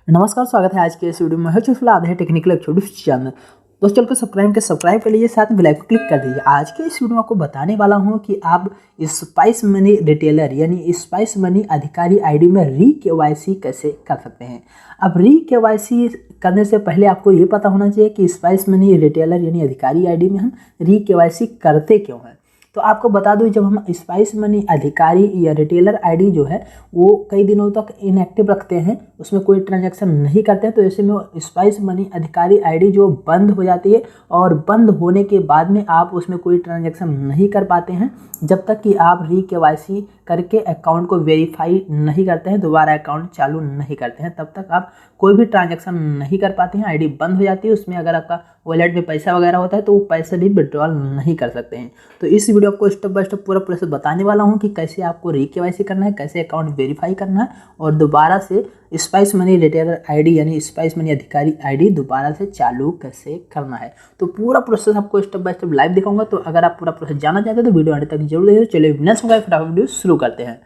नमस्कार, स्वागत है आज के इस वीडियो में। है टेक्निकल यूट्यूब चैनल। दोस्तों चल को सब्सक्राइब कर लीजिए, साथ में बेल आइकन क्लिक कर दीजिए। आज के इस वीडियो में आपको बताने वाला हूं कि आप स्पाइस मनी रिटेलर यानी स्पाइस मनी अधिकारी आईडी में री केवाईसी कैसे कर सकते हैं। अब री केवाईसी करने से पहले आपको ये पता होना चाहिए कि स्पाइस मनी रिटेलर यानी अधिकारी आईडी में हम री केवाईसी करते क्यों हैं। तो आपको बता दूं, जब हम स्पाइस मनी अधिकारी या रिटेलर आईडी जो है वो कई दिनों तक इनएक्टिव रखते हैं, उसमें कोई ट्रांजैक्शन नहीं करते हैं, तो ऐसे में स्पाइस मनी अधिकारी आईडी जो बंद हो जाती है और बंद होने के बाद में आप उसमें कोई ट्रांजैक्शन नहीं कर पाते हैं जब तक कि आप री केवाईसी करके अकाउंट को वेरीफाई नहीं करते हैं, दोबारा अकाउंट चालू नहीं करते हैं, तब तक आप कोई भी ट्रांजैक्शन नहीं कर पाते हैं। आईडी बंद हो जाती है। उसमें अगर आपका वॉलेट में पैसा वगैरह होता है तो वो पैसे भी विड्रॉल नहीं कर सकते हैं। तो इस वीडियो आपको स्टेप बाय स्टेप पूरा प्रोसेस बताने वाला हूँ कि कैसे आपको री केवाईसी करना है, कैसे अकाउंट वेरीफाई करना है और दोबारा से स्पाइस मनी रिटेलर आईडी यानी स्पाइस मनी अधिकारी आईडी दोबारा से चालू कैसे करना है। तो पूरा प्रोसेस आपको स्टेप बाय स्टेप लाइव दिखाऊंगा। तो अगर आप पूरा प्रोसेस जानना चाहते हैं तो वीडियो अंत तक जरूर देखिए। चलिए नेक्स्ट फटाफट वीडियो शुरू करते हैं।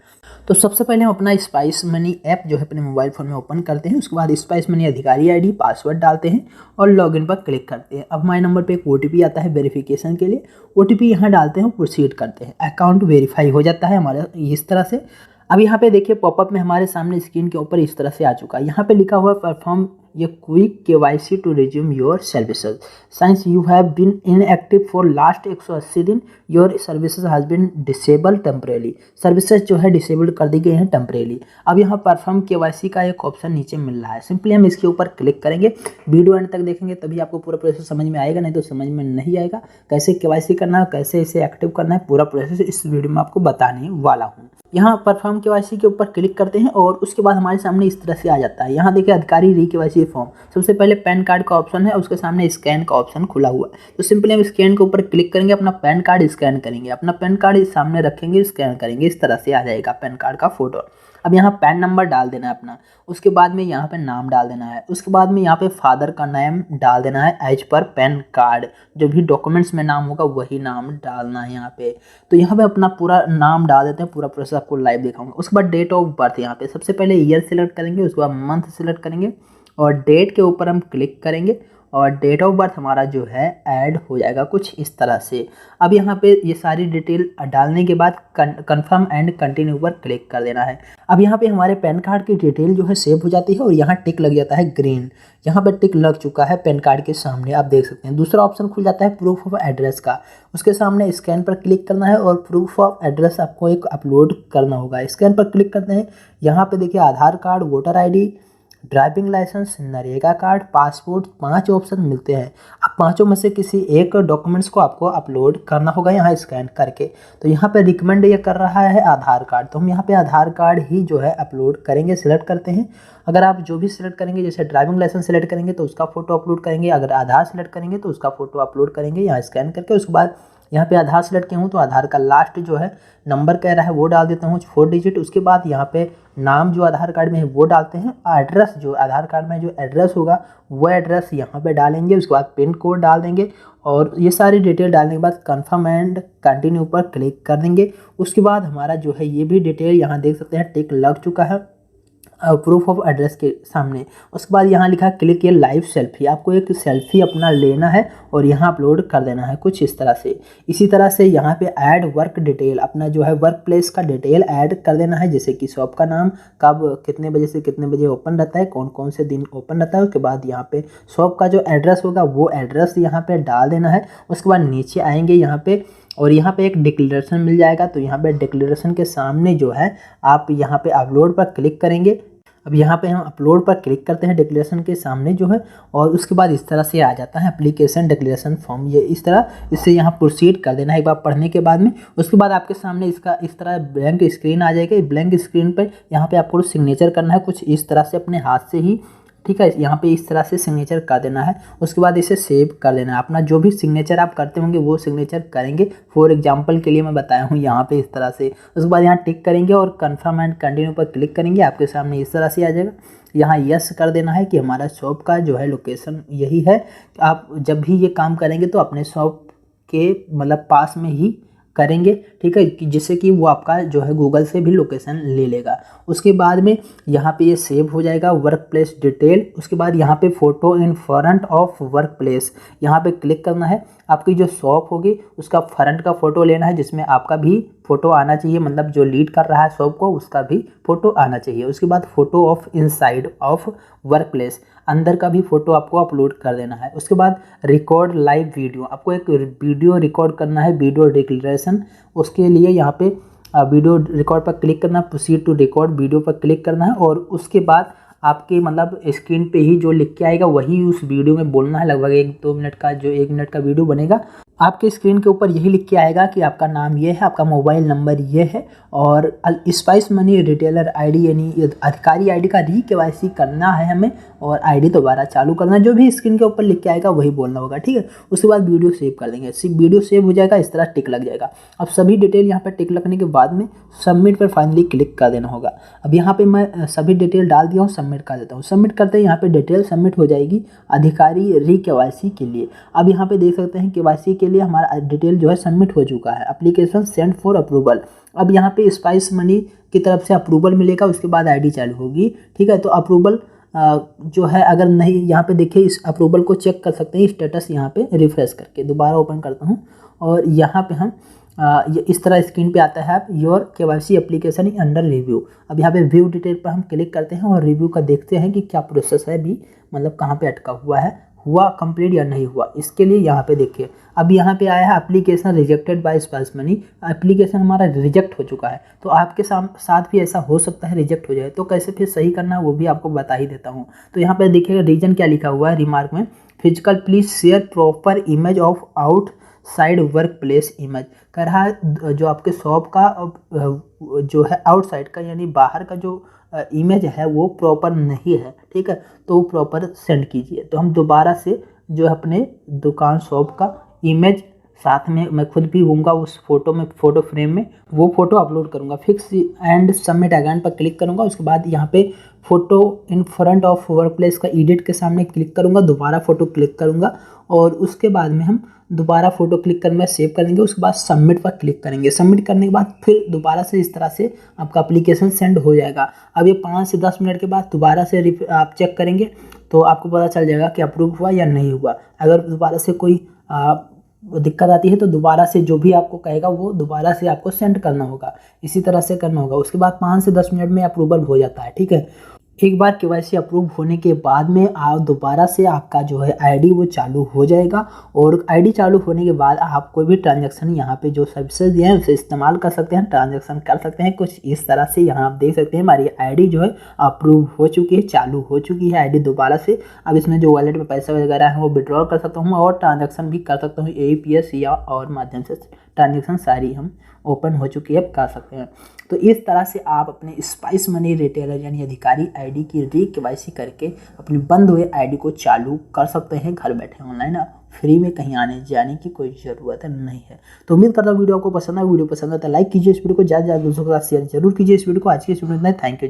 तो सबसे पहले हम अपना स्पाइस मनी ऐप जो है अपने मोबाइल फ़ोन में ओपन करते हैं। उसके बाद स्पाइस मनी अधिकारी आईडी पासवर्ड डालते हैं और लॉगिन पर क्लिक करते हैं। अब हमारे नंबर पे एक ओटीपी आता है वेरिफिकेशन के लिए। ओटीपी यहाँ डालते हैं, प्रोसीड करते हैं। अकाउंट वेरीफाई हो जाता है हमारा इस तरह से। अब यहाँ पे देखिए पॉपअप में हमारे सामने स्क्रीन के ऊपर इस तरह से आ चुका है। यहाँ पे लिखा हुआ है परफॉर्म ये quick KYC to resume your services since you have been inactive for last 180 दिन। Your services has been disable temporarily. Services जो है डिसेबल कर दी गई हैं टेम्परेली। अब यहाँ परफॉर्म केवाईसी का एक ऑप्शन नीचे मिल रहा है। सिंपली हम इसके ऊपर क्लिक करेंगे। वीडियो एंड तक देखेंगे तभी आपको पूरा प्रोसेस समझ में आएगा, नहीं तो समझ में नहीं आएगा। कैसे केवाईसी करना है, कैसे इसे एक्टिव करना है, पूरा प्रोसेस इस वीडियो में आपको बताने वाला हूँ। यहाँ परफॉर्म केवाईसी के ऊपर क्लिक करते हैं और उसके बाद हमारे सामने इस तरह से आ जाता है। यहाँ देखिए अधिकारी री केवाईसी फॉर्म। सबसे पहले पैन कार्ड का ऑप्शन है, उसके सामने स्कैन का ऑप्शन खुला हुआ है। तो सिंपली हम स्कैन के ऊपर क्लिक करेंगे, अपना पैन कार्ड स्कैन करेंगे, अपना पैन कार्ड इस सामने रखेंगे, स्कैन करेंगे, इस तरह से आ जाएगा पैन कार्ड का फोटो। अब यहाँ पैन नंबर डाल देना है अपना। उसके बाद में यहाँ पे नाम डाल देना है। उसके बाद में यहाँ पे फादर का नेम डाल देना है एज पर पैन कार्ड। जो भी डॉक्यूमेंट्स में नाम होगा वही नाम डालना है यहाँ पे। तो यहाँ पे अपना पूरा नाम डाल देते हैं। पूरा प्रोसेस आपको लाइव दिखाऊंगा। उसके बाद डेट ऑफ बर्थ यहाँ पे सबसे पहले ईयर सेलेक्ट करेंगे, उसके बाद मंथ सेलेक्ट करेंगे और डेट के ऊपर हम क्लिक करेंगे और डेट ऑफ बर्थ हमारा जो है ऐड हो जाएगा कुछ इस तरह से। अब यहाँ पे ये सारी डिटेल डालने के बाद कंफर्म एंड कंटिन्यू पर क्लिक कर देना है। अब यहाँ पे हमारे पैन कार्ड की डिटेल जो है सेव हो जाती है और यहाँ टिक लग जाता है ग्रीन। यहाँ पे टिक लग चुका है पैन कार्ड के सामने, आप देख सकते हैं। दूसरा ऑप्शन खुल जाता है प्रूफ ऑफ एड्रेस का। उसके सामने स्कैन पर क्लिक करना है और प्रूफ ऑफ एड्रेस आपको एक अपलोड करना होगा। स्कैन पर क्लिक करते हैं। यहाँ पे देखिए Aadhaar card, voter ID, driving licence, NREGA card, passport, 5 option मिलते हैं। अब पांचों में से किसी एक डॉक्यूमेंट्स को आपको अपलोड करना होगा यहाँ स्कैन करके। तो यहाँ पे रिकमेंड ये कर रहा है आधार कार्ड, तो हम यहाँ पे आधार कार्ड ही जो है अपलोड करेंगे, सिलेक्ट करते हैं। अगर आप जो भी सिलेक्ट करेंगे, जैसे ड्राइविंग लाइसेंस सेलेक्ट करेंगे तो उसका फोटो अपलोड करेंगे, अगर आधार सेलेक्ट करेंगे तो उसका फोटो अपलोड करेंगे यहाँ स्कैन करके। उसके बाद यहाँ पे आधार सेलेक्ट किया हूँ तो आधार का लास्ट जो है नंबर कह रहा है वो डाल देता हूँ 4 डिजिट। उसके बाद यहाँ पे नाम जो आधार कार्ड में है वो डालते हैं। एड्रेस जो आधार कार्ड में जो एड्रेस होगा वो एड्रेस यहाँ पे डालेंगे। उसके बाद पिन कोड डाल देंगे और ये सारी डिटेल डालने के बाद कंफर्म एंड कंटिन्यू पर क्लिक कर देंगे। उसके बाद हमारा जो है ये भी डिटेल यहाँ देख सकते हैं टिक लग चुका है प्रूफ ऑफ एड्रेस के सामने। उसके बाद यहाँ लिखा क्लिक ये लाइव सेल्फी। आपको एक सेल्फी अपना लेना है और यहाँ अपलोड कर देना है कुछ इस तरह से। इसी तरह से यहाँ पे ऐड वर्क डिटेल, अपना जो है वर्क प्लेस का डिटेल ऐड कर देना है, जैसे कि शॉप का नाम, कब कितने बजे से कितने बजे ओपन रहता है, कौन कौन से दिन ओपन रहता है। उसके बाद यहाँ पे शॉप का जो एड्रेस होगा वो एड्रेस यहाँ पे डाल देना है। उसके बाद नीचे आएंगे यहाँ पे और यहाँ पे एक डिक्लेरेशन मिल जाएगा। तो यहाँ पे डिक्लेरेशन के सामने जो है आप यहाँ पे अपलोड पर क्लिक करेंगे। अब यहाँ पे हम अपलोड पर क्लिक करते हैं डिक्लेरेशन के सामने जो है, और उसके बाद इस तरह से आ जाता है एप्लीकेशन डिक्लेरेशन फॉर्म। ये इस तरह इससे यहाँ प्रोसीड कर देना है एक बार पढ़ने के बाद में। उसके बाद आपके सामने इसका इस तरह ब्लैंक स्क्रीन आ जाएगा। ब्लैंक स्क्रीन पर यहाँ पे आपको सिग्नेचर करना है कुछ इस तरह से अपने हाथ से ही, ठीक है। यहाँ पे इस तरह से सिग्नेचर कर देना है। उसके बाद इसे सेव कर देना है। अपना जो भी सिग्नेचर आप करते होंगे वो सिग्नेचर करेंगे। फॉर एग्जांपल के लिए मैं बताया हूँ यहाँ पे इस तरह से। उसके बाद यहाँ टिक करेंगे और कंफर्म एंड कंटिन्यू पर क्लिक करेंगे। आपके सामने इस तरह से आ जाएगा। यहाँ यस कर देना है कि हमारा शॉप का जो है लोकेशन यही है। आप जब भी ये काम करेंगे तो अपने शॉप के मतलब पास में ही करेंगे, ठीक है, कि जिससे कि वो आपका जो है गूगल से भी लोकेशन ले लेगा। उसके बाद में यहाँ पे ये सेव हो जाएगा वर्क प्लेस डिटेल। उसके बाद यहाँ पे photo in front of work place, यहाँ पे क्लिक करना है। आपकी जो शॉप होगी उसका फ्रंट का फ़ोटो लेना है, जिसमें आपका भी फ़ोटो आना चाहिए, मतलब जो लीड कर रहा है शॉप को उसका भी फ़ोटो आना चाहिए। उसके बाद photo of inside of work place, अंदर का भी फ़ोटो आपको अपलोड कर देना है। उसके बाद रिकॉर्ड लाइव वीडियो, आपको एक वीडियो रिकॉर्ड करना है, वीडियो डिक्लेरेशन। उसके लिए यहाँ पे वीडियो रिकॉर्ड पर क्लिक करना है, प्रोसीड टू रिकॉर्ड वीडियो पर क्लिक करना है और उसके बाद आपके मतलब स्क्रीन पे ही जो लिख के आएगा वही उस वीडियो में बोलना है। लगभग 1-2 मिनट का जो 1 मिनट का वीडियो बनेगा, आपके स्क्रीन के ऊपर यही लिख के आएगा कि आपका नाम ये है, आपका मोबाइल नंबर ये है और स्पाइस मनी रिटेलर आईडी यानी अधिकारी आईडी का री-केवाईसी करना है हमें और आईडी दोबारा चालू करना है। जो भी स्क्रीन के ऊपर लिख के आएगा वही बोलना होगा, ठीक है। उसके बाद वीडियो सेव कर देंगे, वीडियो सेव हो जाएगा, इस तरह टिक लग जाएगा। अब सभी डिटेल यहाँ पर टिक लगने के बाद में सबमिट पर फाइनली क्लिक कर देना होगा। अब यहाँ पे मैं सभी डिटेल डाल दिया हूँ, सबमिट कर देता हूँ। सबमिट करते ही यहाँ पे डिटेल सबमिट हो जाएगी अधिकारी री-केवाईसी के लिए। अब यहाँ पे देख सकते हैं केवाईसी के लिए हमारा डिटेल जो है सबमिट हो चुका है। एप्लीकेशन सेंड फॉर अप्रूवल, अब यहाँ पे स्पाइस मनी की तरफ से अप्रूवल मिलेगा, उसके बाद आईडी चालू होगी, ठीक है। तो अप्रूवल जो है अगर नहीं, यहाँ पे देखिए इस अप्रूवल को चेक कर सकते हैं स्टेटस यहाँ पे रिफ्रेश करके। दोबारा ओपन करता हूँ और यहाँ पे हम इस तरह स्क्रीन पे आता है your KYC application is under review. अब यहाँ पे व्यू डिटेल पर हम क्लिक करते हैं और रिव्यू का देखते हैं कि क्या प्रोसेस है भी, मतलब कहाँ पे अटका हुआ है, हुआ कंप्लीट या नहीं हुआ। इसके लिए यहाँ पे देखिए अब यहाँ पे आया है application rejected by spice money, application हमारा रिजेक्ट हो चुका है। तो आपके साथ भी ऐसा हो सकता है रिजेक्ट हो जाए, तो कैसे फिर सही करना है वो भी आपको बता ही देता हूँ। तो यहाँ पे देखिएगा रीजन क्या लिखा हुआ है रिमार्क में, physical please share proper image of out side work place image. कह रहा है जो आपके शॉप का जो है आउटसाइड का यानी बाहर का जो इमेज है वो प्रॉपर नहीं है, ठीक है, तो वो प्रॉपर सेंड कीजिए। तो हम दोबारा से जो है अपने दुकान शॉप का इमेज साथ में मैं खुद भी होऊंगा उस फोटो में, फोटो फ्रेम में, वो फोटो अपलोड करूंगा। फिक्स एंड सबमिट अगेन पर क्लिक करूंगा। उसके बाद यहाँ पे photo in front of work place का एडिट के सामने क्लिक करूंगा, दोबारा फोटो क्लिक करूंगा और उसके बाद में हम दोबारा फोटो क्लिक करके सेव करेंगे। उसके बाद सबमिट पर क्लिक करेंगे। सबमिट करने के बाद फिर दोबारा से इस तरह से आपका एप्लीकेशन सेंड हो जाएगा। अब ये 5 से 10 मिनट के बाद दोबारा से आप चेक करेंगे तो आपको पता चल जाएगा कि अप्रूव हुआ या नहीं हुआ। अगर दोबारा से कोई दिक्कत आती है तो दोबारा से जो भी आपको कहेगा वो दोबारा से आपको सेंड करना होगा, इसी तरह से करना होगा। उसके बाद 5 से 10 मिनट में अप्रूवल हो जाता है, ठीक है। एक बार केवाईसी अप्रूव होने के बाद में आप दोबारा से आपका जो है आईडी वो चालू हो जाएगा और आईडी चालू होने के बाद आप कोई भी ट्रांजैक्शन यहाँ पे जो सर्विसेज दिए हैं उसे इस्तेमाल कर सकते हैं, ट्रांजैक्शन कर सकते हैं। कुछ इस तरह से यहाँ आप देख सकते हैं हमारी आईडी जो है अप्रूव हो चुकी है, चालू हो चुकी है आईडी दोबारा से। अब इसमें जो वॉलेट में पैसा वगैरह है वो विड्रॉल कर सकता हूँ और ट्रांजैक्शन भी कर सकता हूँ APS या और माध्यम से ट्रांजैक्शन सारी हम ओपन हो चुकी है, कर सकते हैं। तो इस तरह से आप अपने स्पाइस मनी रिटेलर यानी अधिकारी आईडी की री-केवाईसी करके अपने बंद हुए आईडी को चालू कर सकते हैं घर बैठे ऑनलाइन, फ्री में, कहीं आने जाने की कोई ज़रूरत नहीं है। तो उम्मीद करता हूँ वीडियो आपको पसंद है। वीडियो पसंद है तो लाइक कीजिए, इस वीडियो को ज़्यादा से ज़्यादा दोस्तों के साथ शेयर जरूर कीजिए। इस वीडियो को आज की इस वीडियो में थैंक यू।